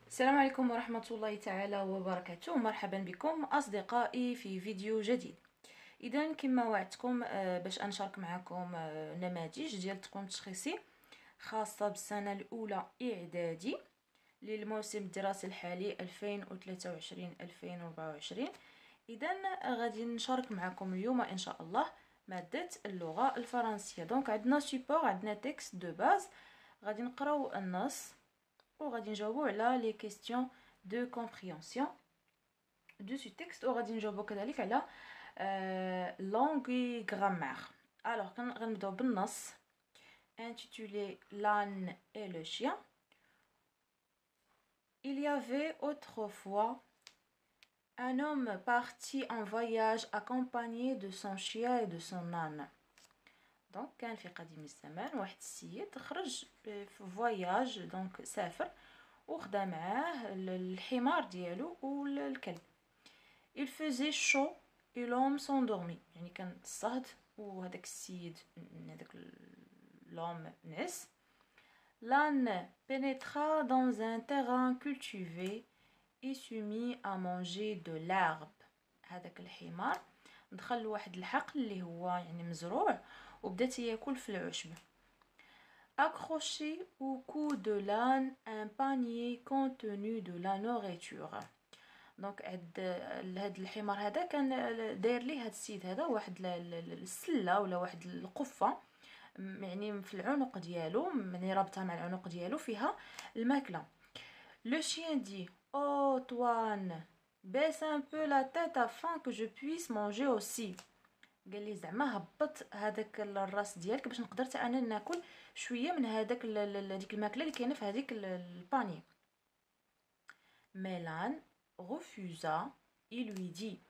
السلام عليكم ورحمة الله تعالى وبركاته. مرحبا بكم أصدقائي في فيديو جديد. إذا كما وعدتكم باش أنشارك معكم نماذج ديال تكون تشخيصي خاصة بالسنة الأولى إعدادي للموسم الدراسي الحالي 2023-2024. إذا غادي نشارك معكم اليوم إن شاء الله مادة اللغة الفرنسية. دونك عندنا سيبور، عندنا تكست دو باز، غادي نقراو النص وغادي نجاوبو على لي كيستيون دو كومبريهنسيون دو سو تكست، وغادي نجاوبو كذلك على لونغ غرامير. الوغ غنبداو بالنص intitulé L'âne et le chien. Il y avait autrefois un homme parti en voyage accompagné de son chien et de son âne. دونك كان في قديم الزمان واحد السيد خرج في فواياج، دونك سافر وخدا معاه الحمار ديالو والكلب. il faisait chaud et l'homme s'endormit، يعني كان الصهد وهداك السيد هداك l'homme نعس. l'âne pénétra dans un terrain cultivé et se mit à manger de l'herbe. هداك الحمار دخل لواحد الحقل اللي هو يعني مزروع وبدات ياكل في العشب. accroché au cou de l'âne un panier contenu de la nourriture. دونك عند هاد الحمار هذا كان داير ليه هاد السيد هذا واحد السله ولا واحد القفه، يعني في العنق ديالو، يعني رابطها مع العنق ديالو فيها الماكله. le chien dit oh Toine, baisse un peu la tête afin que je puisse manger aussi. قال لي زعما هبط هذاك الراس ديالك باش نقدر حتى انا ناكل شويه من هذاك هذيك الماكله اللي كاينه في هذيك الباني. ميلان refusa. il lui dit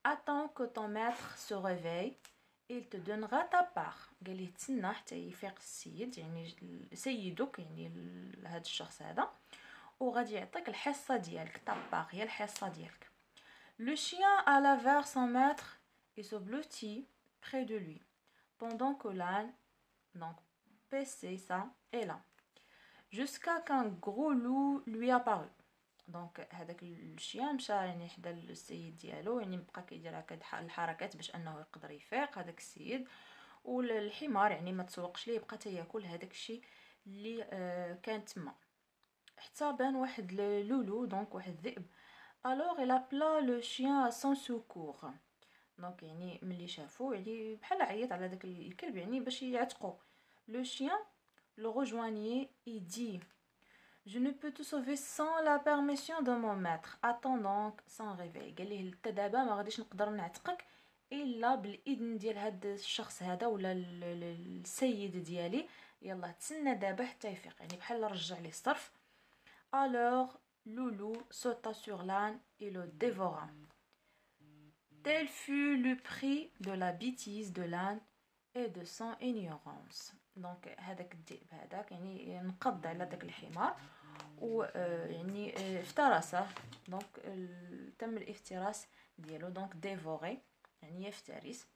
attends que ton maître se réveille, il te donnera ta part. قال لي تسنى حتى يفيق السيد، يعني سيدك، يعني هذا الشخص هذا، وغادي يعطيك الحصه ديالك. تا بار هي الحصه ديالك. le chien alla vers son maître et se blottit près de lui, pendant que l'âne donc paissait ça et là, jusqu'à qu'un gros loup lui apparut. دونك هذاك الشيان مشى يعني حدا السيد ديالو، يعني بقى كيدير هكا الحركات باش انه يقدر يفيق هذاك السيد، والحمار يعني ما تسوقش ليه، بقى تياكل هذاك الشيء اللي كان تما حتى بان واحد لولو، دونك واحد الذئب. alors il appela le chien à son secours. دونك يعني ملي شافو يعني بحال عيط على داك الكلب يعني باش يعتقو. le chien le rejoignit et dit je ne peux te sauver sans la permission de mon maître, attends donc son réveil. قال ليه حتى دابا ما غاديش نقدر نعتقك الا بالاذن ديال هذا الشخص هذا ولا السيد ديالي، يلا تسنى دابا حتى يفيق، يعني بحال رجع ليه الصرف. alors Loulou sauta sur l'âne et le dévora. tel fut le prix de la bêtise de l'âne et de son ignorance. دونك هذاك الذئب هذاك يعني نقض على داك الحمار و يعني افترسه، دونك تم الافتراس ديالو، دونك ديفوري يعني يفترس.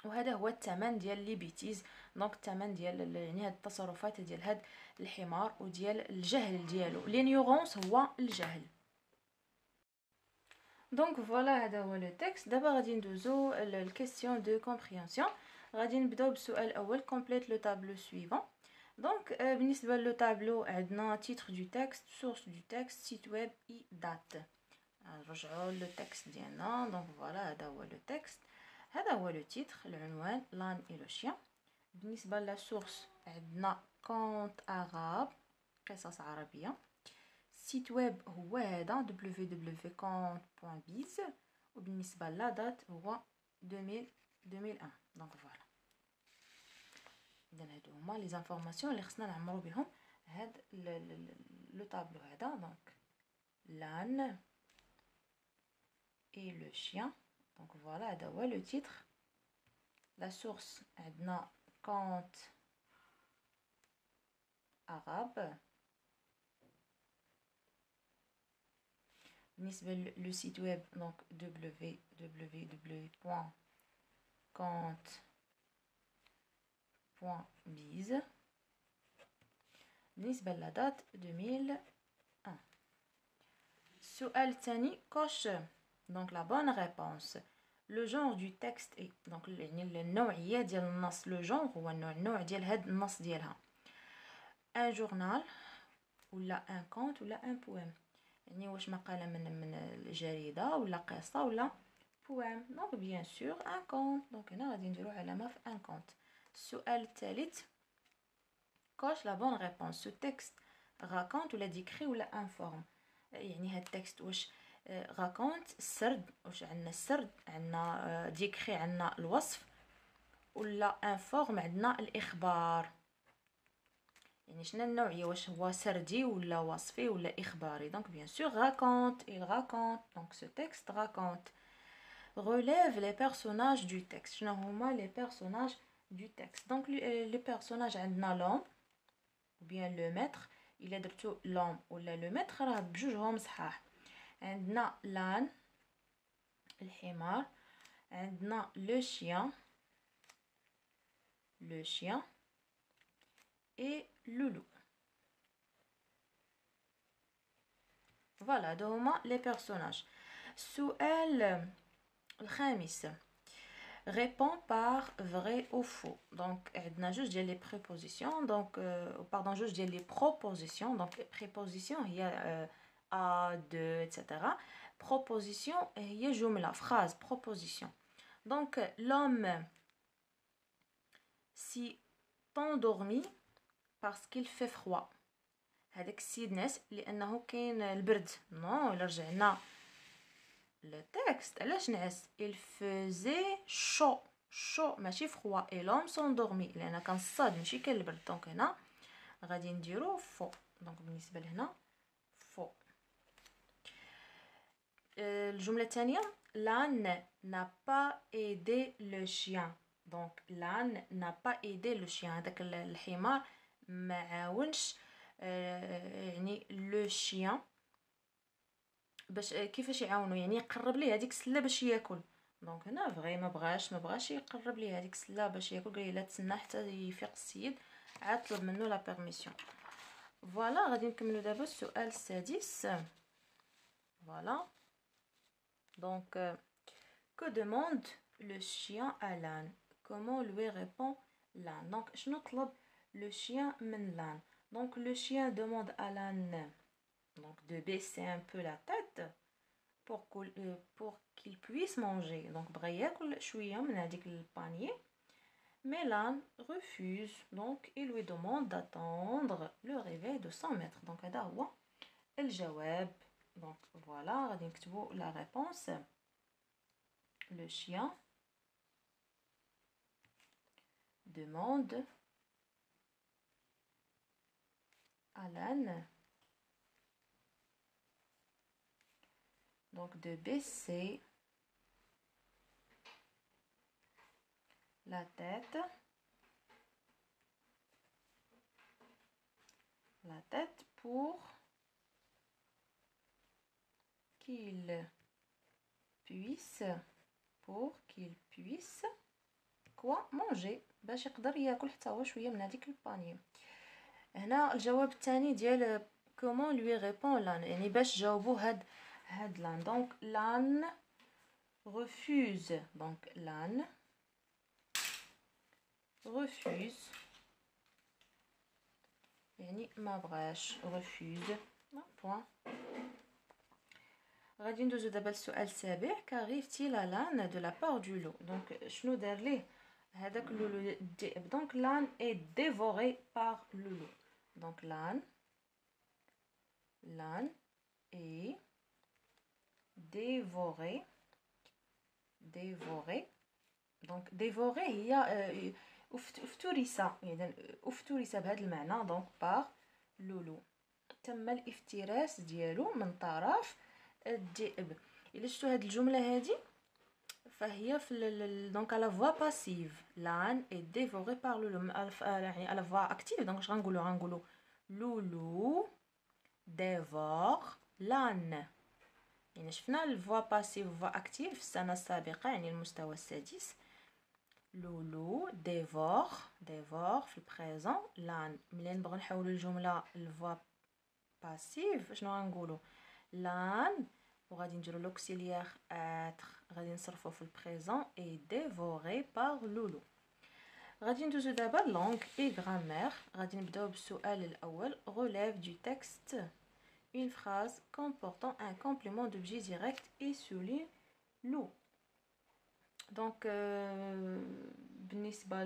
وهذا هو الثمن ديال لي بيتيز، دونك الثمن ديال يعني هاد التصرفات ديال هاد الحمار وديال الجهل ديالو. لينيغونس هو الجهل. دونك فوالا هذا هو لو تكست. دابا غادي ندوزو الكيستيون دو كومبريهنسيون. غادي نبداو بالسؤال الاول كومبليت لو تابلو سويفون. دونك بالنسبه لو تابلو عندنا تيتر دو تكست، سورس دو تكست، سيت ويب اي دات. نرجعوا لو تكست ديالنا. دونك فوالا هذا هو لو تكست، هذا هو لو تيتر العنوان لان اي لو شيان. بالنسبه لا سورس عندنا كونت عرب، قصص عربيه. سيت ويب هو هذا www.conte.biz، وبالنسبه لا دات هو 2001. دونك فوالا اذا هادو هما لي زانفورماسيون اللي خصنا نعمرو بهم هاد لو طابلو هذا. دونك l'âne et le chien. دونك فوالا هذا هو لو تيتر. لا سورس عندنا كونت عرب. بالنسبه لو سيت ويب دونك www.conte.biz. بالنسبه للا دات 2001. السؤال الثاني coche donc la bonne réponse. Le genre du texte est donc يعني النوعية ديال النص. le genre هو النوع ديال هاد النص ديالها. un journal ولا un conte ولا un poème. يعني واش مقالة من الجريدة ولا قصة ولا poème. donc bien sûr un conte. donc هنا غادي نديرو علامة في un conte. السؤال الثالث coche la bonne réponse. ce texte raconte ولا décrit ولا informe. يعني هاد التكست واش raconte السرد واش عندنا السرد عندنا ديكري عندنا الوصف ولا informe عندنا الإخبار. يعني شنو النوعية واش هو سردي ولا وصفي ولا إخباري. donc bien sûr raconte. il raconte. donc ce texte raconte. relève les personnages du texte. شنو هما les personnages du texte. donc les personnages عندنا l'homme ou bien le maître. إلا درتو l'homme ولا le maître راه بجوجهم صحاح. عندنا l'âne الحمار. عندنا le chien et le loup. voilà دو هما les personnages. السؤال الخامس répond par vrai ou faux. donc عندنا جوج ديال لي prépositions. donc pardon جوج ديال لي propositions. donc préposition هي a de etc. proposition هي جملة phrase proposition. donc l'homme s'y endormi parce qu'il fait froid. هذاك السيد ناس لانه كاين البرد. نو الا رجعنا للتكست علاش نعس. il faisait chaud ماشي froid. et l'homme s'endormit لان كان الصاد ماشي كان البرد. دونك هنا غادي نديرو فو. دونك بالنسبه لهنا فو. الجمله الثانيه l'âne n'a pas aidé le chien. donc l'âne n'a pas aidé le chien. هذاك الحمار ما عاونش يعني لو شيان باش كيفاش يعاونو يعني يقرب ليه هذيك السله باش ياكل. دونك هنا فغي ما بغاش يقرب ليه هذيك السله باش ياكل. قال لا تسنى حتى يفيق السيد عاد طلب منه لا بيرميسيون. فوالا غادي نكملو دابا السؤال السادس. فوالا donc que demande le chien à l'âne. comment lui répond l'âne. donc شنو طلب le chien من l'âne. donc le chien demande à l'âne donc de baisser un peu la tête pour qu'il puisse manger. donc بغى ياكل شويه من هذيك البانيي. mais l'âne refuse. donc il lui demande d'attendre le réveil de son maître. donc هذا هو الجواب. donc voilà غادي نكتبوا la réponse. le chien demande à l'âne donc de baisser la tête pour qu'il puisse quoi manger باش يقدر ياكل حتى هو شويه من هذيك البانيه. هنا الجواب الثاني ديال comment lui répond l'âne يعني باش جاوبوا هاد l'âne. donc l'âne refuse. donc l'âne refuse يعني ما بغاش refuse. point. غادي ندوزو دابا للسؤال السابع. qu'arrive-t-il à l'âne de la part du loup. donc شنو دار ليه هذاك اللولو الذئب. donc l'âne est dévoré par le loup. donc l'âne est dévoré. donc dévoré هي افترس يعني افترس بهذا المعنى. donc par le loup. تم الافتراس ديالو من طرف الذئب. الا شفتوا هذه الجمله هذه فهي في دونك على فوا باسيف. l'âne est dévoré par le loup. يعني على فوا اكتيف. دونك اش غنقولوا لولو dévore l'âne. يعني شفنا الفوا باسيف وفوا اكتيف في السنه السابقه يعني المستوى السادس. لولو dévore في البريزون l'âne. ملي نبغوا نحولوا الجمله الفوا باسيف شنو غنقولوا لان وغادي نديرو l'auxiliaire être غادي نصرفو في البريزون et dévoré par Loulou. غادي ندوزو دابا langue et grammaire. غادي نبداو بالسؤال الاول. relève du texte une phrase comportant un complément d'objet direct et souligne le. Donc بالنسبه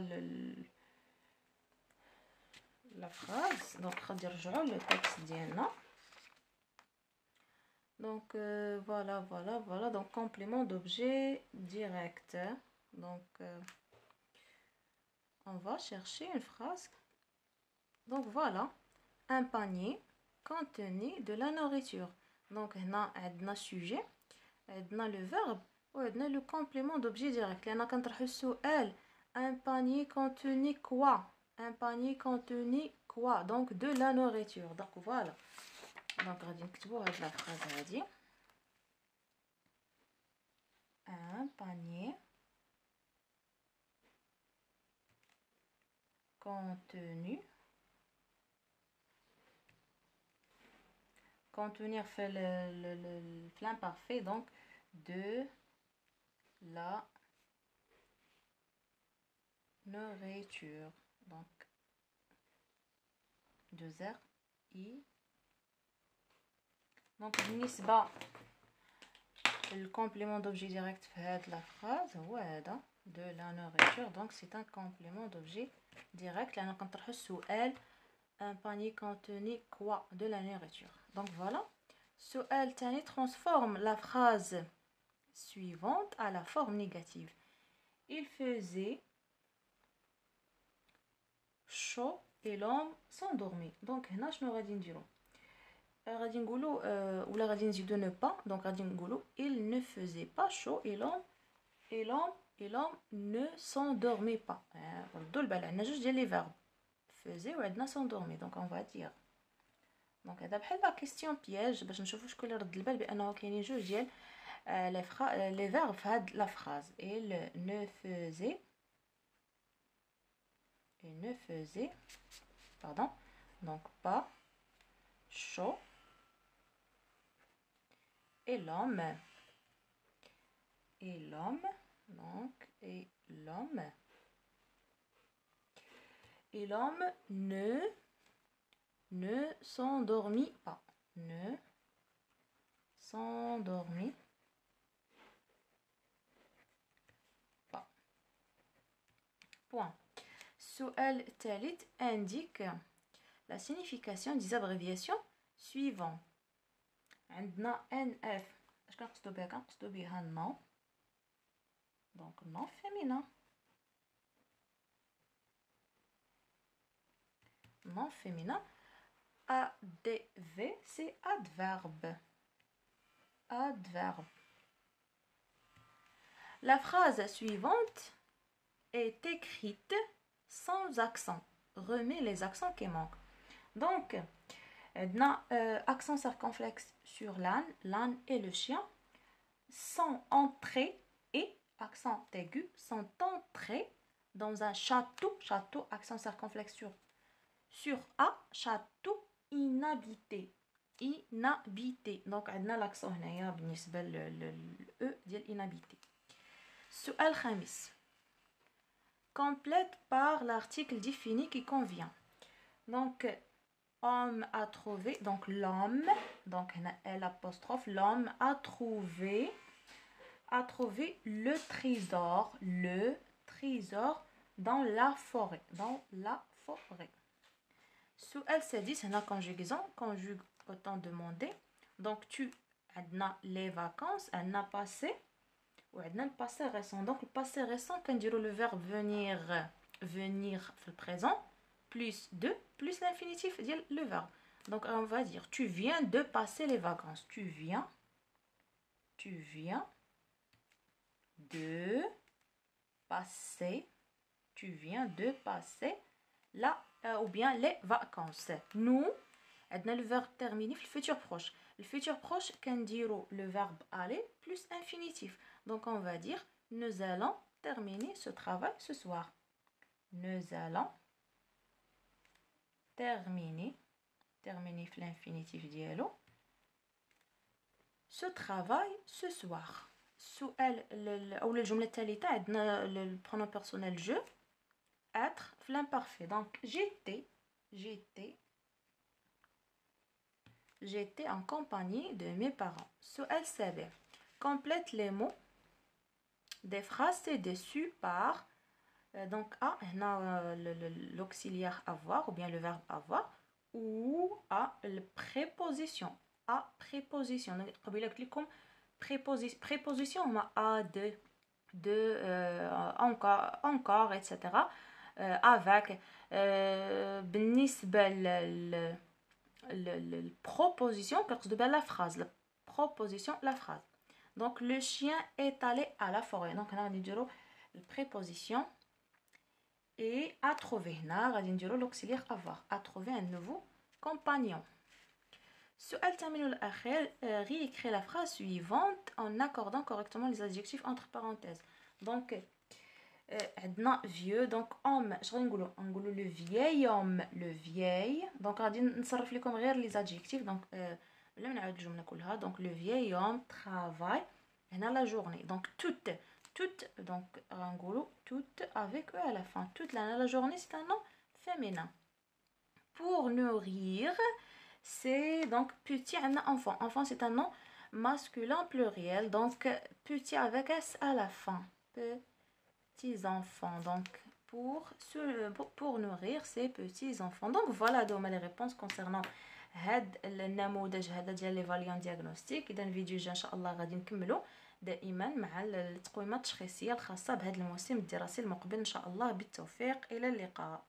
la phrase, donc غادي نرجعو le texte ديالنا. Donc voilà, donc complément d'objet direct. Donc on va chercher une phrase. Donc voilà, un panier contenait de la nourriture. Donc هنا عندنا sujet, عندنا le verbe وعندنا le complément d'objet direct. لأن كنطرحو السؤال un panier contenait quoi? Un panier contenait quoi? Donc de la nourriture. Donc voilà. Donc غادي نكتبو هاد la phrase هادي. Un panier contenu. Contenir fait le plein parfait, donc de la nourriture. Donc de R I. Donc بالنسبة le complément d'objet direct fait la phrase هذا de la nourriture. Donc c'est un complément d'objet direct. لأن كنطرحو السؤال un panier contenait quoi? De la nourriture. Donc voilà. السؤال الثاني transforme la phrase suivante à la forme négative. Il faisait chaud et l'homme s'endormit. Donc هنا شنو غادي نديرو؟ غادي نقولو ولا غادي نزيدو ne pas. Donc غادي نقولو il ne faisait pas chaud et l'homme ne s'endormait pas. ردوا البال عندنا جوج ديال لي فيرب faisait وعندنا s'endormit. Donc on va dire دونك هذا بحال لا كيستيون بياج باش نشوفوا شكون اللي رد البال بانه كاينين جوج ديال لي فيرب في هاد لا فراز. il ne faisait pardon donc pas chaud et l'homme ne s'endormit pas. Ne s'endormit pas. Point. السؤال الثالث indique la signification des abréviations suivantes. عندنا NF. اش كنقصدو بها؟ كنقصدو بها non. Donc non féminin. Non féminin. ADV, c'est adverbe. Adverbe. La phrase suivante est écrite sans accent. Remets les accents qui manquent. Donc, on a accent circonflexe sur l'âne et le chien sont entrés et accent aigu sont entrés dans un château. Château, accent circonflexe sur A, château inhabité. Inhabité. Donc عندنا l'accent هنايا بالنسبة ل E ديال inhabité. السؤال الخامس. Complète par l'article défini qui convient. Donc homme a trouvé, donc l'homme, donc l'apostrophe, l'homme a trouvé le trésor dans la forêt. Dans la forêt. السؤال السادس هنا conjugaison, conjugue autant demandé. Donc tu عندنا les vacances, عندنا passé وعندنا le passé récent. Donc le passé récent كنديرو le verbe venir في le présent plus de plus l'infinitif ديال le verbe. Donc on va dire tu viens de passer les vacances. Tu viens de passer la ou bien les vacances. Nous عندنا le verbe terminé في le futur proche. Le futur proche كنديرو le verbe aller plus infinitif. Donc on va dire nous allons terminer ce travail ce soir. Nous allons terminer في l'infinitif ديالو ce travail ce soir. السؤال أو الجملة الثالثة عندنا le pronom personnel je être في l'imparfait. Donc j'étais en compagnie de mes parents. السؤال السابع complète les mots des phrases c'est déçu par donc A l'auxiliaire avoir ou bien le verbe avoir ou A la préposition A préposition قبل قلت لكم préposition هما A de encore etc avec بالنسبة الproposition كنقصد بها la phrase la proposition la phrase. Donc le chien est allé à la forêt. Donc هنا غادي نديرو البريبوزيسيون et à trouver هنا غادي نديرو l'auxiliaire avoir à trouver un nouveau compagnon. السؤال الثامن والأخير réécrire la phrase suivante en accordant correctement les adjectifs entre parenthèses. Donc عندنا vieux donc homme اش غادي نقولوا le vieil homme le vieil donc غادي نصرف لكم غير les adjectifs donc بلا ما نعاود الجمله كلها. donc le vieil homme travaille هنا la journée donc toute donc غنقولوا toute avec eux à la fin toute la journée c'est un nom féminin. Pour nourrir c'est donc petit عندنا enfant c'est un nom masculin pluriel donc petit avec s à la fin petits enfants. Donc pour nourrir ces petits enfants. Donc voilà donc les réponses concernant هاد النموذج هذا ديال لي فاليون دياغنوستيك. اذا الفيديو الجاي ان شاء الله غادي نكملوا دائما مع التقويمات التشخيصيه الخاصه بهذا الموسم الدراسي المقبل ان شاء الله. بالتوفيق، الى اللقاء.